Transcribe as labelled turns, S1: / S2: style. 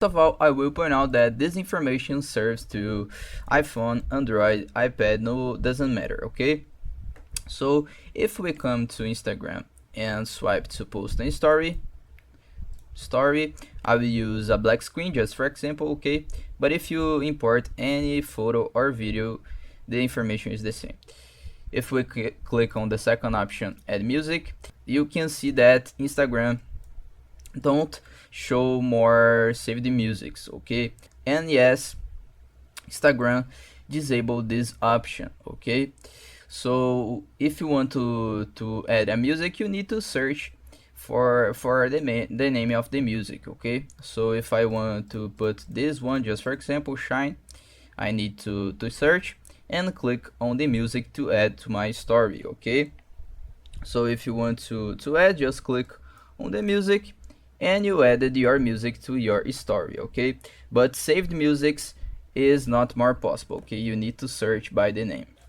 S1: of all, I will point out that this information serves to iPhone, Android, iPad, no, doesn't matter, okay? So if we come to Instagram and swipe to post a story, I will use a black screen just for example, okay? But if you import any photo or video, the information is the same. If we click on the second option, add music, you can see that Instagram don't show more saved musics, okay? And yes, Instagram disable this option, okay? So if you want to add a music, you need to search for the name of the music, okay? So if I want to put this one, just for example, Shine, I need to search and click on the music to add to my story, okay? So if you want to add, just click on the music and you added your music to your story, okay? But saved musics is not more possible, okay? You need to search by the name.